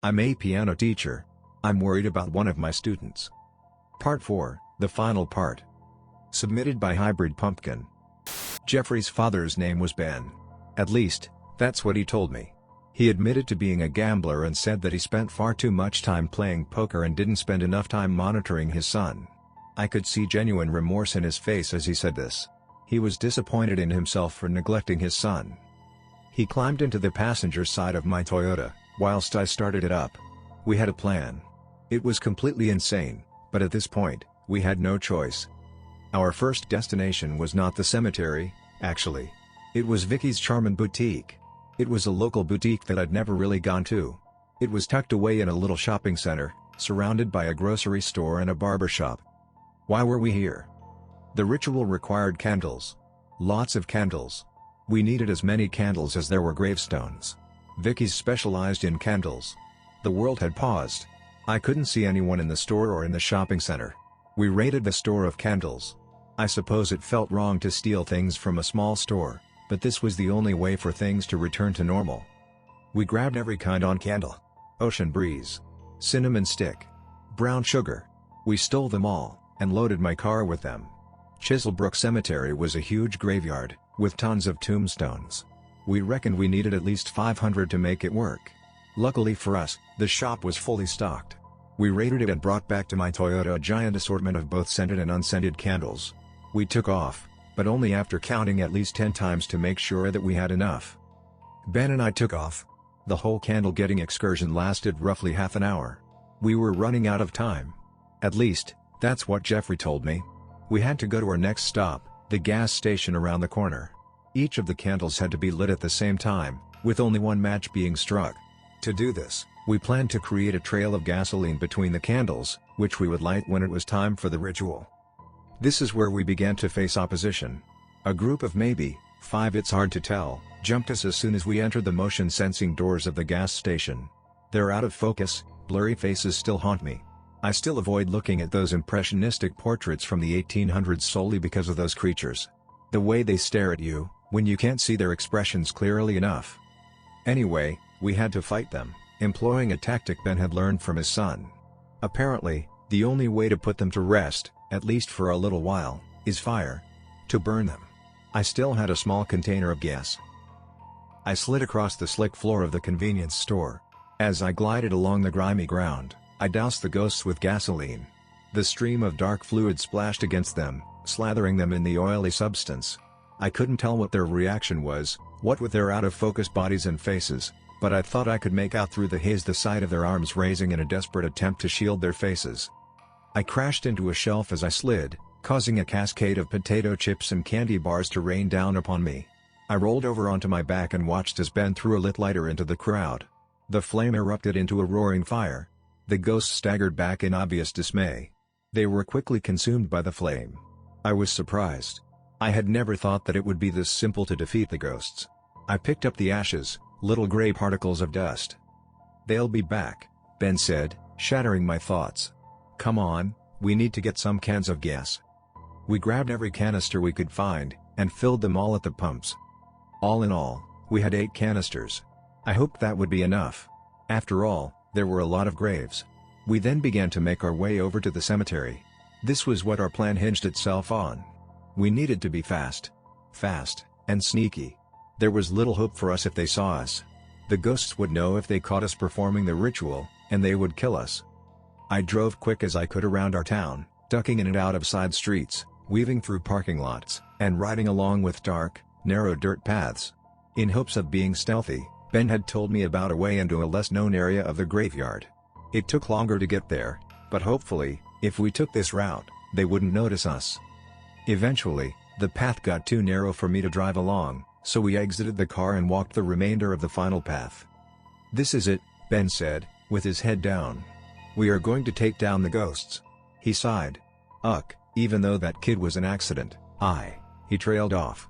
I'm a piano teacher. I'm worried about one of my students. Part 4, the final part. Submitted by Hybrid Pumpkin. Jeffrey's father's name was Ben. At least, that's what he told me. He admitted to being a gambler and said that he spent far too much time playing poker and didn't spend enough time monitoring his son. I could see genuine remorse in his face as he said this. He was disappointed in himself for neglecting his son. He climbed into the passenger side of my Toyota, whilst I started it up. We had a plan. It was completely insane, but at this point, we had no choice. Our first destination was not the cemetery, actually. It was Vickie's Charmin Boutique. It was a local boutique that I'd never really gone to. It was tucked away in a little shopping center, surrounded by a grocery store and a barber shop. Why were we here? The ritual required candles. Lots of candles. We needed as many candles as there were gravestones. Vickie's specialized in candles. The world had paused. I couldn't see anyone in the store or in the shopping center. We raided the store of candles. I suppose it felt wrong to steal things from a small store, but this was the only way for things to return to normal. We grabbed every kind on candle. Ocean breeze. Cinnamon stick. Brown sugar. We stole them all, and loaded my car with them. Chiselbrook Cemetery was a huge graveyard, with tons of tombstones. We reckoned we needed at least 500 to make it work. Luckily for us, the shop was fully stocked. We raided it and brought back to my Toyota a giant assortment of both scented and unscented candles. We took off, but only after counting at least 10 times to make sure that we had enough. Ben and I took off. The whole candle-getting excursion lasted roughly half an hour. We were running out of time. At least, that's what Jeffrey told me. We had to go to our next stop, the gas station around the corner. Each of the candles had to be lit at the same time, with only one match being struck. To do this, we planned to create a trail of gasoline between the candles, which we would light when it was time for the ritual. This is where we began to face opposition. A group of maybe 5, it's hard to tell, jumped us as soon as we entered the motion-sensing doors of the gas station. Their out-of-focus, blurry faces still haunt me. I still avoid looking at those impressionistic portraits from the 1800s solely because of those creatures. The way they stare at you, when you can't see their expressions clearly enough. Anyway, we had to fight them, employing a tactic Ben had learned from his son. Apparently, the only way to put them to rest, at least for a little while, is fire. To burn them. I still had a small container of gas. I slid across the slick floor of the convenience store. As I glided along the grimy ground, I doused the ghosts with gasoline. The stream of dark fluid splashed against them, slathering them in the oily substance. I couldn't tell what their reaction was, what with their out-of-focus bodies and faces, but I thought I could make out through the haze the sight of their arms raising in a desperate attempt to shield their faces. I crashed into a shelf as I slid, causing a cascade of potato chips and candy bars to rain down upon me. I rolled over onto my back and watched as Ben threw a lit lighter into the crowd. The flame erupted into a roaring fire. The ghosts staggered back in obvious dismay. They were quickly consumed by the flame. I was surprised. I had never thought that it would be this simple to defeat the ghosts. I picked up the ashes, little gray particles of dust. "They'll be back," Ben said, shattering my thoughts. "Come on, we need to get some cans of gas." We grabbed every canister we could find, and filled them all at the pumps. All in all, we had 8 canisters. I hoped that would be enough. After all, there were a lot of graves. We then began to make our way over to the cemetery. This was what our plan hinged itself on. We needed to be fast, and sneaky. There was little hope for us if they saw us. The ghosts would know if they caught us performing the ritual, and they would kill us. I drove quick as I could around our town, ducking in and out of side streets, weaving through parking lots, and riding along with dark, narrow dirt paths. In hopes of being stealthy, Ben had told me about a way into a less-known area of the graveyard. It took longer to get there, but hopefully, if we took this route, they wouldn't notice us. Eventually, the path got too narrow for me to drive along, so we exited the car and walked the remainder of the final path. "This is it," Ben said, with his head down. "We are going to take down the ghosts." He sighed. Even though that kid was an accident, he trailed off.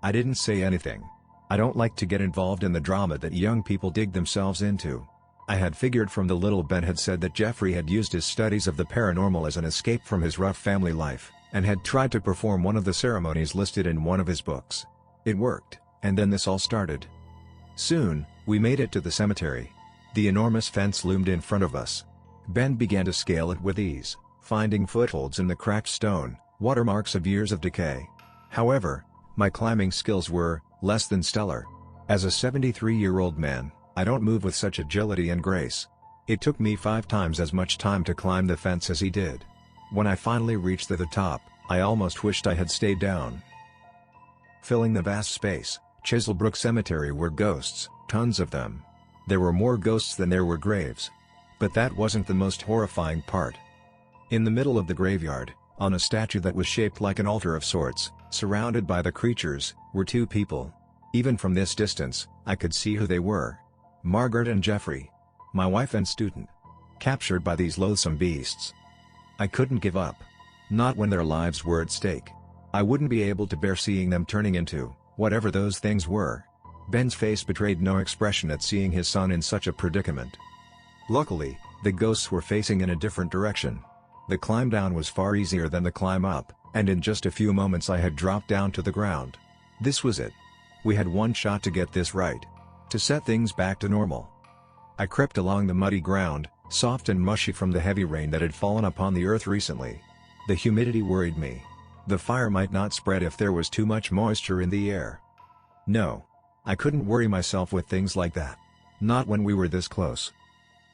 I didn't say anything. I don't like to get involved in the drama that young people dig themselves into. I had figured from the little Ben had said that Jeffrey had used his studies of the paranormal as an escape from his rough family life, and had tried to perform one of the ceremonies listed in one of his books. It worked, and then this all started. Soon, we made it to the cemetery. The enormous fence loomed in front of us. Ben began to scale it with ease, finding footholds in the cracked stone, watermarks of years of decay. However, my climbing skills were less than stellar. As a 73-year-old man, I don't move with such agility and grace. It took me 5 times as much time to climb the fence as he did. When I finally reached the top, I almost wished I had stayed down. Filling the vast space, Chiselbrook Cemetery were ghosts, tons of them. There were more ghosts than there were graves. But that wasn't the most horrifying part. In the middle of the graveyard, on a statue that was shaped like an altar of sorts, surrounded by the creatures, were 2 people. Even from this distance, I could see who they were. Margaret and Jeffrey. My wife and student. Captured by these loathsome beasts. I couldn't give up. Not when their lives were at stake. I wouldn't be able to bear seeing them turning into whatever those things were. Ben's face betrayed no expression at seeing his son in such a predicament. Luckily, the ghosts were facing in a different direction. The climb down was far easier than the climb up, and in just a few moments I had dropped down to the ground. This was it. We had one shot to get this right. To set things back to normal. I crept along the muddy ground, soft and mushy from the heavy rain that had fallen upon the earth recently. The humidity worried me. The fire might not spread if there was too much moisture in the air. No. I couldn't worry myself with things like that. Not when we were this close.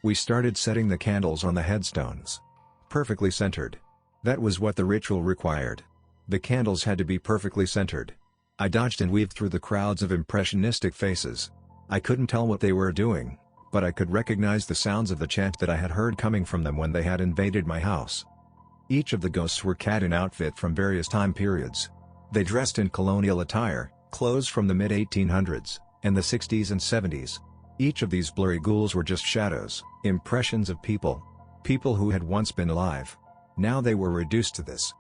We started setting the candles on the headstones. Perfectly centered. That was what the ritual required. The candles had to be perfectly centered. I dodged and weaved through the crowds of impressionistic faces. I couldn't tell what they were doing, but I could recognize the sounds of the chant that I had heard coming from them when they had invaded my house. Each of the ghosts were clad in outfit from various time periods. They dressed in colonial attire, clothes from the mid-1800s, and the 60s and 70s. Each of these blurry ghouls were just shadows, impressions of people. People who had once been alive. Now they were reduced to this.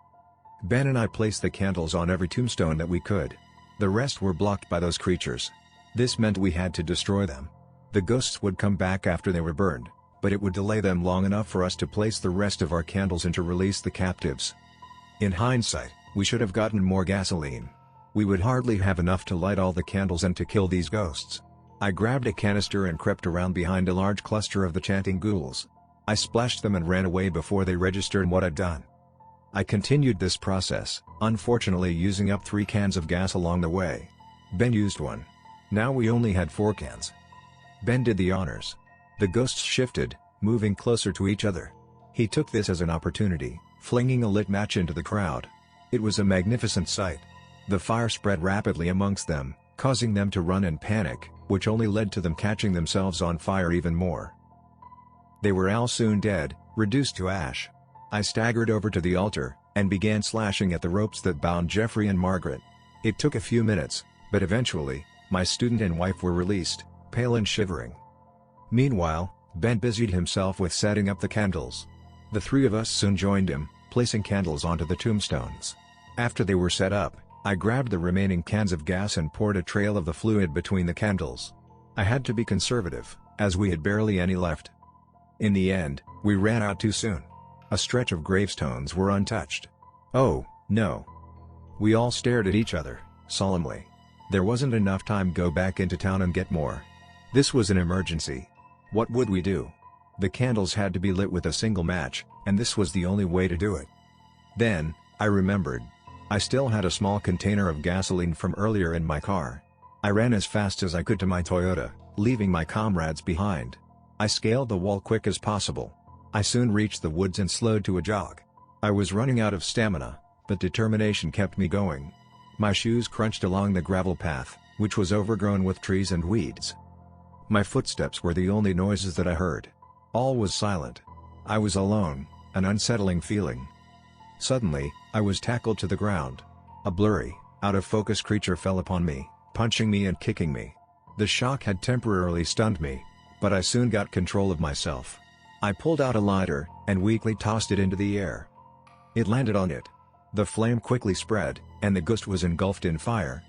Ben and I placed the candles on every tombstone that we could. The rest were blocked by those creatures. This meant we had to destroy them. The ghosts would come back after they were burned, but it would delay them long enough for us to place the rest of our candles in to release the captives. In hindsight, we should have gotten more gasoline. We would hardly have enough to light all the candles and to kill these ghosts. I grabbed a canister and crept around behind a large cluster of the chanting ghouls. I splashed them and ran away before they registered what I'd done. I continued this process, unfortunately using up 3 cans of gas along the way. Ben used 1. Now we only had 4 cans. Ben did the honors. The ghosts shifted, moving closer to each other. He took this as an opportunity, flinging a lit match into the crowd. It was a magnificent sight. The fire spread rapidly amongst them, causing them to run and panic, which only led to them catching themselves on fire even more. They were all soon dead, reduced to ash. I staggered over to the altar, and began slashing at the ropes that bound Jeffrey and Margaret. It took a few minutes, but eventually, my student and wife were released, pale and shivering. Meanwhile, Ben busied himself with setting up the candles. The 3 of us soon joined him, placing candles onto the tombstones. After they were set up, I grabbed the remaining cans of gas and poured a trail of the fluid between the candles. I had to be conservative, as we had barely any left. In the end, we ran out too soon. A stretch of gravestones were untouched. Oh, no. We all stared at each other, solemnly. There wasn't enough time to go back into town and get more. This was an emergency. What would we do? The candles had to be lit with a single match, and this was the only way to do it. Then, I remembered. I still had a small container of gasoline from earlier in my car. I ran as fast as I could to my Toyota, leaving my comrades behind. I scaled the wall quick as possible. I soon reached the woods and slowed to a jog. I was running out of stamina, but determination kept me going. My shoes crunched along the gravel path, which was overgrown with trees and weeds. My footsteps were the only noises that I heard. All was silent. I was alone, an unsettling feeling. Suddenly, I was tackled to the ground. A blurry, out-of-focus creature fell upon me, punching me and kicking me. The shock had temporarily stunned me, but I soon got control of myself. I pulled out a lighter, and weakly tossed it into the air. It landed on it. The flame quickly spread, and the ghost was engulfed in fire.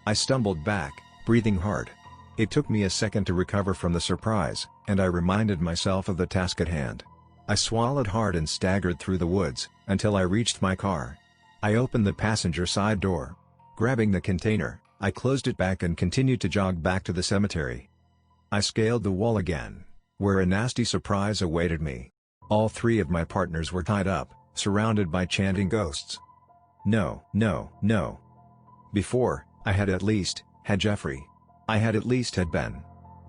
I stumbled back, breathing hard. It took me a second to recover from the surprise, and I reminded myself of the task at hand. I swallowed hard and staggered through the woods, until I reached my car. I opened the passenger side door. Grabbing the container, I closed it back and continued to jog back to the cemetery. I scaled the wall again. where a nasty surprise awaited me. All three of my partners were tied up, surrounded by chanting ghosts. No, no, no. Before, I had at least had Jeffrey. I had at least had Ben.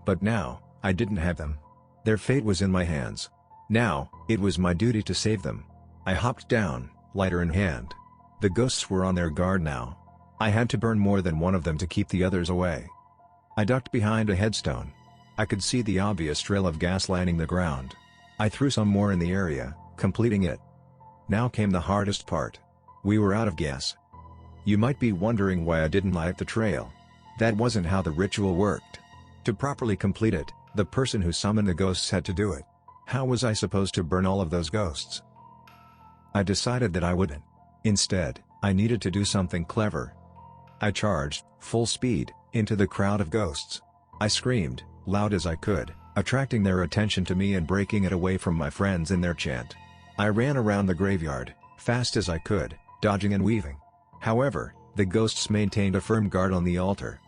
But now, I didn't have them. Their fate was in my hands. Now, it was my duty to save them. I hopped down, lighter in hand. The ghosts were on their guard now. I had to burn more than one of them to keep the others away. I ducked behind a headstone. I could see the obvious trail of gas lining the ground. I threw some more in the area, completing it. Now came the hardest part. We were out of gas. You might be wondering why I didn't light the trail. That wasn't how the ritual worked. To properly complete it, the person who summoned the ghosts had to do it. How was I supposed to burn all of those ghosts? I decided that I wouldn't. Instead, I needed to do something clever. I charged, full speed, into the crowd of ghosts. I screamed, loud as I could, attracting their attention to me and breaking it away from my friends in their chant. I ran around the graveyard, fast as I could, dodging and weaving. However, the ghosts maintained a firm guard on the altar.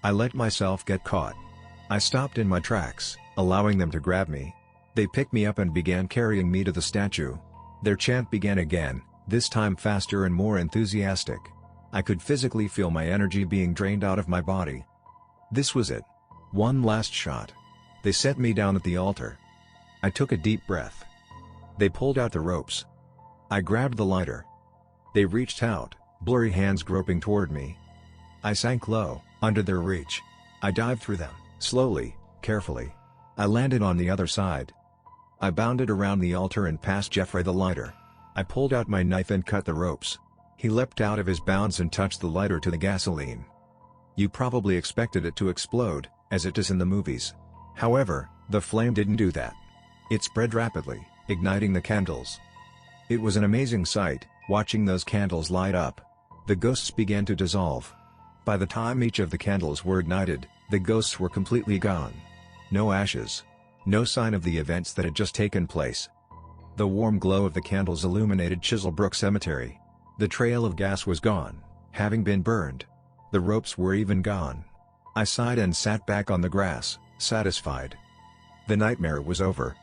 I let myself get caught. I stopped in my tracks, allowing them to grab me. They picked me up and began carrying me to the statue. Their chant began again, this time faster and more enthusiastic. I could physically feel my energy being drained out of my body. This was it. One last shot. They set me down at the altar. I took a deep breath. They pulled out the ropes. I grabbed the lighter. They reached out, blurry hands groping toward me. I sank low, under their reach. I dived through them, slowly, carefully. I landed on the other side. I bounded around the altar and past Jeffrey the lighter. I pulled out my knife and cut the ropes. He leapt out of his bounds and touched the lighter to the gasoline. You probably expected it to explode, as it does in the movies. However, the flame didn't do that. It spread rapidly, igniting the candles. It was an amazing sight, watching those candles light up. The ghosts began to dissolve. By the time each of the candles were ignited, the ghosts were completely gone. No ashes. No sign of the events that had just taken place. The warm glow of the candles illuminated Chiselbrook Cemetery. The trail of gas was gone, having been burned. The ropes were even gone. I sighed and sat back on the grass, satisfied. The nightmare was over.